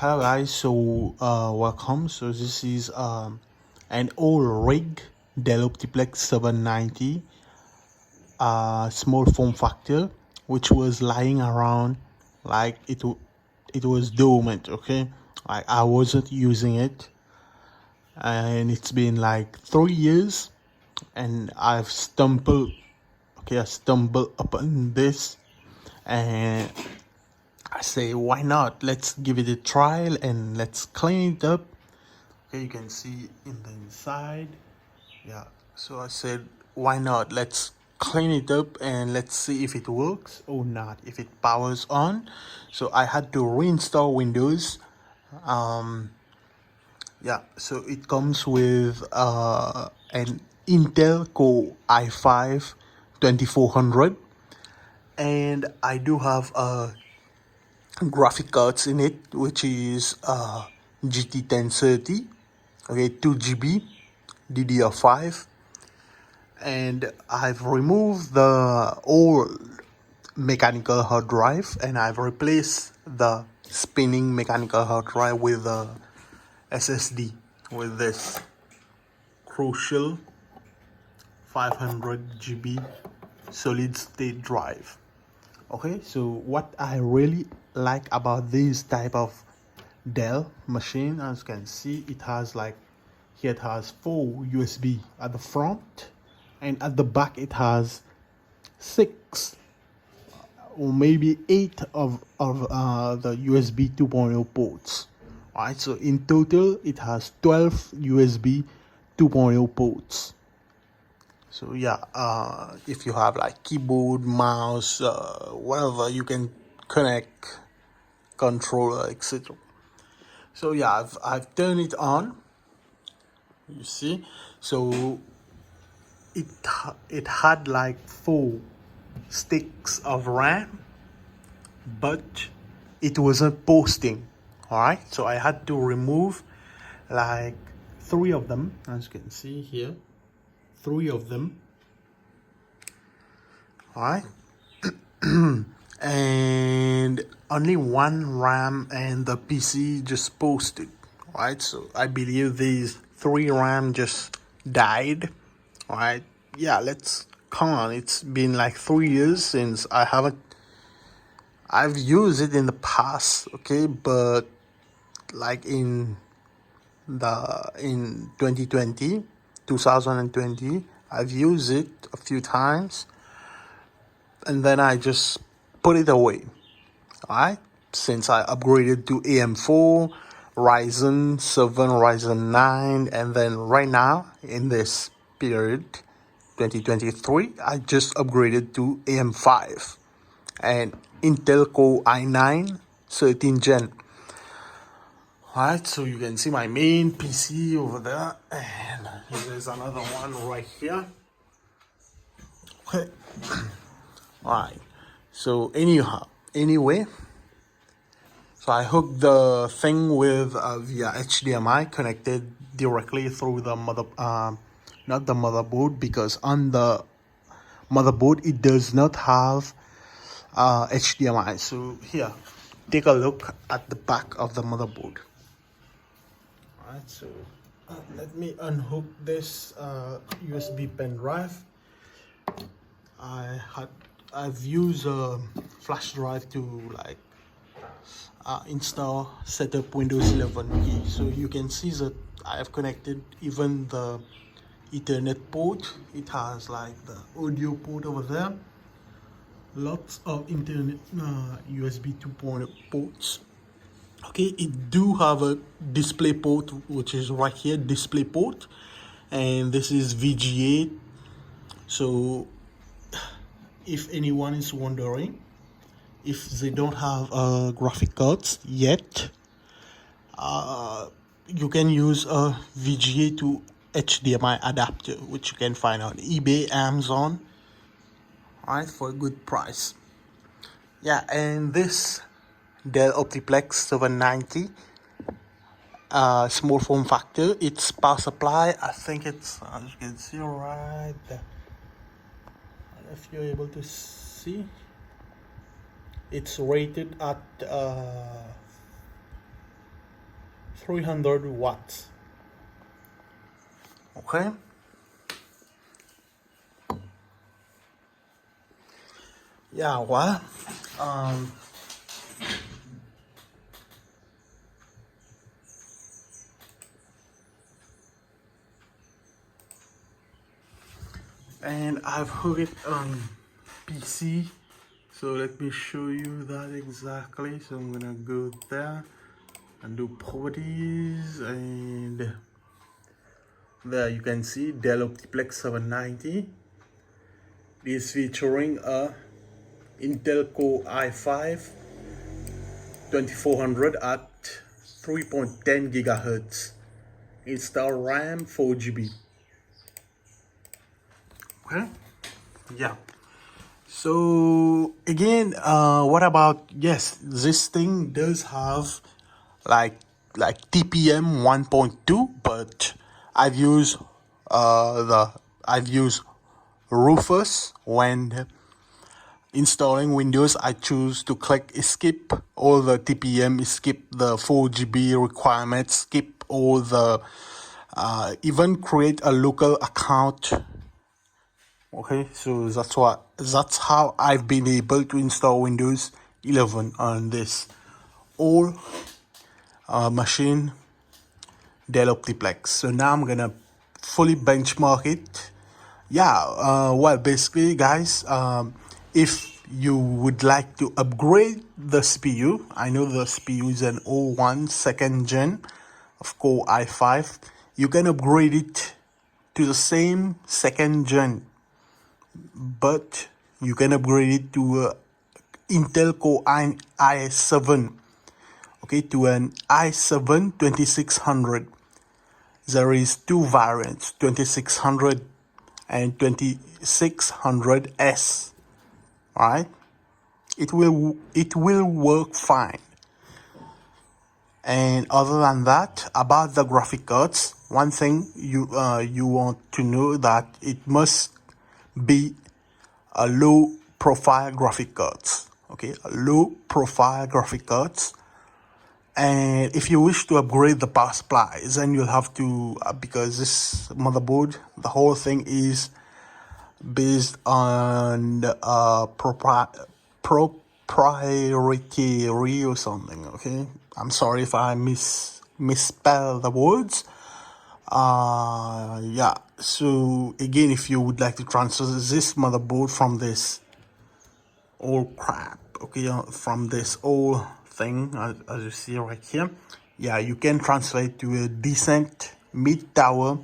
Hello guys, so welcome. So this is an old rig, Dell Optiplex 790, small form factor, which was lying around like it was dormant. Okay, like I wasn't using it, and it's been like 3 years, and I stumbled upon this, and I say, why not? Let's give it a trial and let's clean it up. Okay, you can see in the inside. Yeah, so I said, why not? Let's clean it up and let's see if it works or not, if it powers on. So I had to reinstall Windows. Yeah, so it comes with an Intel Core i5 2400, and I do have graphic cards in it, which is GT 1030, okay, 2 GB DDR5, and I've removed the old mechanical hard drive and I've replaced the spinning mechanical hard drive with a SSD with this Crucial 500 GB solid state drive. Okay, so what I really like about this type of Dell machine, as you can see, it has like, here it has 4 USB at the front, and at the back it has 6 or maybe 8 of the USB 2.0 ports. Alright, so in total it has 12 USB 2.0 ports. So yeah, if you have like keyboard, mouse, whatever, you can connect controller, etc. So yeah, I've turned it on. You see, so it had like 4 sticks of RAM, but it wasn't posting. All right, so I had to remove like 3 of them, as you can see here, 3 of them. All right. And only 1 RAM and the PC just posted. Right, so I believe these 3 RAM just died. Right, yeah, let's come on. It's been like 3 years since I've used it in the past, okay, but like in 2020, I've used it a few times, and then I just put it away. Alright, since I upgraded to AM4, Ryzen 7, Ryzen 9, and then right now in this period 2023, I just upgraded to AM5 and Intel Core i9 13 Gen. Alright, so you can see my main PC over there, and there's another one right here. Okay. Alright, so anyway, so I hooked the thing with via HDMI, connected directly through the not the motherboard, because on the motherboard it does not have HDMI. So here, take a look at the back of the motherboard. Alright, so let me unhook this USB pen drive. I've used a flash drive to like install setup Windows 11 key. So you can see that I have connected even the Ethernet port. It has like the audio port over there, lots of internet USB 2.0 ports. Okay, it do have a display port, which is right here, display port, and this is VGA. So if anyone is wondering, if they don't have graphic cards yet, you can use a VGA to HDMI adapter, which you can find on eBay, Amazon, right, for a good price. Yeah, and this Dell Optiplex 790 small form factor, its power supply, I think it's, as you can see right there, if you're able to see, it's rated at 300 watts. Okay. Yeah, well, and I've hooked it on PC. So let me show you that exactly. So I'm gonna go there and do properties, and there you can see Dell Optiplex 790. This featuring a Intel Core i5 2400 at 3.10 gigahertz. Install RAM 4 GB. Okay. Yeah. So again, what about, yes, this thing does have like TPM 1.2, but I've used Rufus when installing Windows. I choose to click skip all the TPM, skip the 4 GB requirements, skip all the even create a local account. Okay, so that's how I've been able to install Windows 11 on this old machine, Dell Optiplex. So now I'm gonna fully benchmark it. Yeah, well, basically, guys, if you would like to upgrade the CPU, I know the CPU is an 01 second gen of Core i5. You can upgrade it to the same second gen, but you can upgrade it to Intel Core i7, okay, to an i7 2600. There is two variants, 2600 and 2600S. All right, it will work fine. And other than that, about the graphic cards, one thing you want to know that it must be a low profile graphic cards. Okay, a low profile graphic cards. And if you wish to upgrade the power supplies, then you'll have to, because this motherboard, the whole thing is based on proprietary or something. Okay, I'm sorry if I misspell the words. Yeah, so again, if you would like to transfer this motherboard from this old crap, okay, from this old thing, as you see right here, yeah, you can transfer it to a decent mid-tower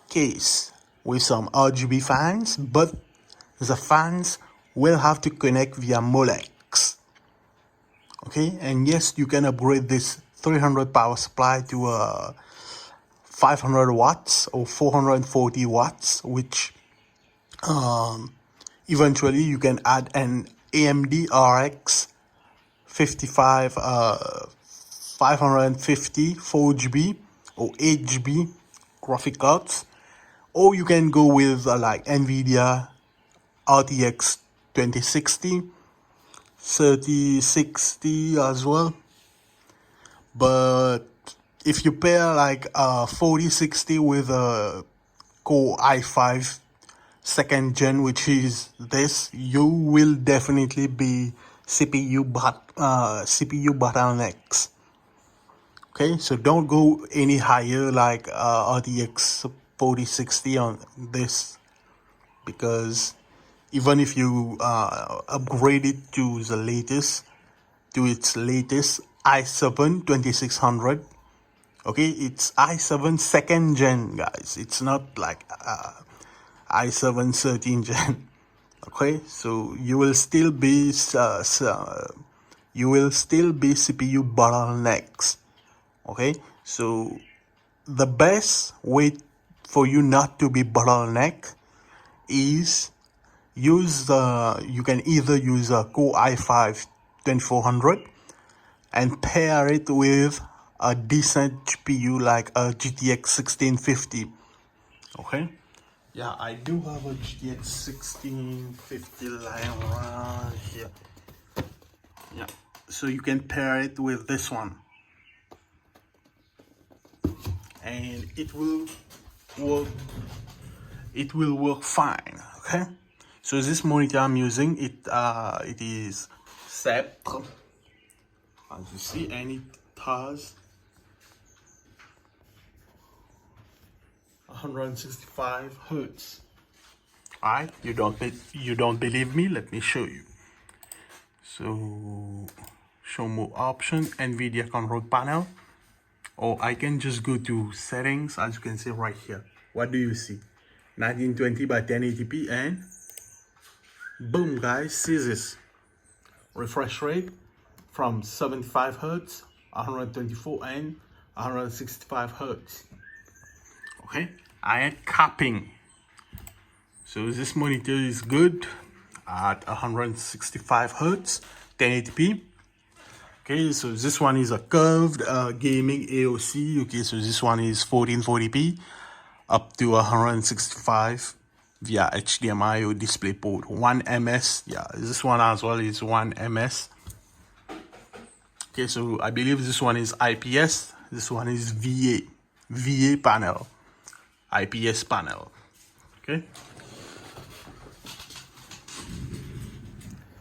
case with some RGB fans, but the fans will have to connect via Molex. Okay, and yes, you can upgrade this 300 power supply to a 500 watts or 440 watts, which eventually you can add an AMD RX 550 4 GB or 8 GB graphic cards, or you can go with like NVIDIA RTX 2060, 3060 as well. But if you pair like 4060 with a Core i5 second gen, which is this, you will definitely be CPU bottlenecks. Okay, so don't go any higher like RTX 4060 on this, because even if you upgrade it to its latest i7 2600, okay, it's i7 second gen, guys. It's not like i7 13 gen. Okay, so you will still be CPU bottlenecks. Okay, so the best way for you not to be bottleneck is you can either use a Core i5 2400 and pair it with a decent GPU like a GTX 1650. Okay, yeah, I do have a GTX 1650 lying around here. Yeah, so you can pair it with this one. and it will work. It will work fine. Okay. So this monitor I'm using, it is Sceptre, as you see, and it has 165 hertz. Alright, you don't believe me? Let me show you. So show more option, NVIDIA control panel, or I can just go to settings, as you can see right here. What do you see? 1920 by 1080p, and boom guys, see this refresh rate from 75 hertz, 124 and 165 hertz. Okay, I am capping. So this monitor is good at 165 hertz, 1080p. Okay, so this one is a curved gaming AOC. Okay, so this one is 1440p up to 165 via HDMI or DisplayPort. 1 ms. Yeah, this one as well is 1 ms. Okay, so I believe this one is IPS. This one is VA panel, IPS panel. Okay.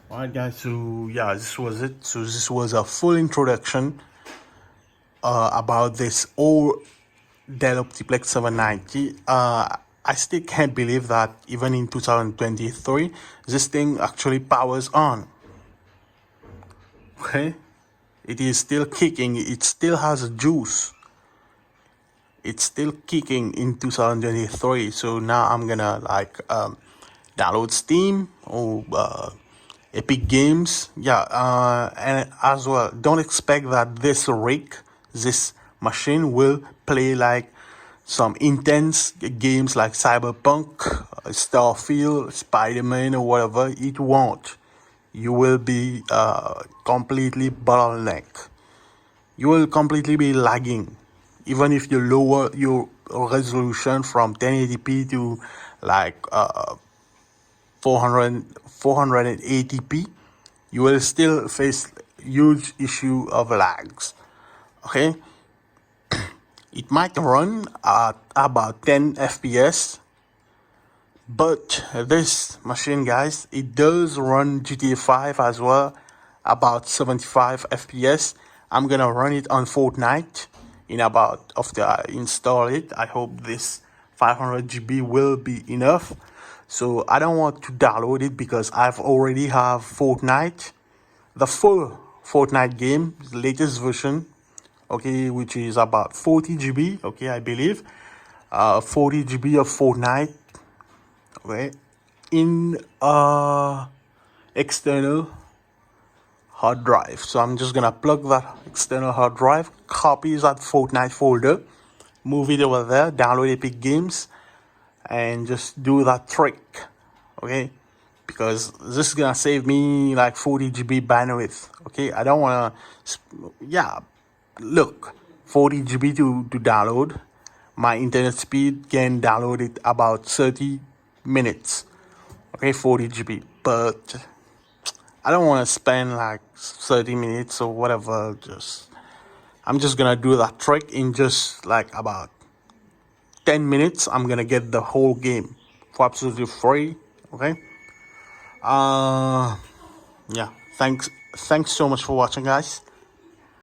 Alright guys, so yeah, this was it. So this was a full introduction about this old Dell Optiplex 790. I still can't believe that even in 2023, this thing actually powers on. Okay, it is still kicking. It still has juice. It's still kicking in 2023. So now I'm gonna like download Steam or Epic Games. Yeah, and as well, don't expect that this machine will play like some intense games like Cyberpunk, Starfield, Spider-Man, or whatever. It won't. You will be completely bottleneck. You will completely be lagging. Even if you lower your resolution from 1080p to like 480p, you will still face huge issue of lags. Okay. It might run at about 10 FPS, but this machine, guys, it does run GTA 5 as well, about 75 FPS. I'm gonna run it on Fortnite in about after I install it. I hope this 500 GB will be enough. So I don't want to download it because I've already have Fortnite, the full Fortnite game, the latest version. Okay, which is about 40 GB, okay, I believe 40 GB of Fortnite, okay, in external hard drive. So I'm just gonna plug that external hard drive, copy that Fortnite folder, move it over there, download Epic Games, and just do that trick. Okay, because this is gonna save me like 40 GB bandwidth. Okay, I don't wanna, yeah, look, 40 GB to download. My internet speed can download it about 30 minutes. Okay, 40 GB. But I don't want to spend like 30 minutes or whatever. I'm just gonna do that trick in just like about 10 minutes. I'm gonna get the whole game for absolutely free. Okay. Yeah. Thanks so much for watching, guys.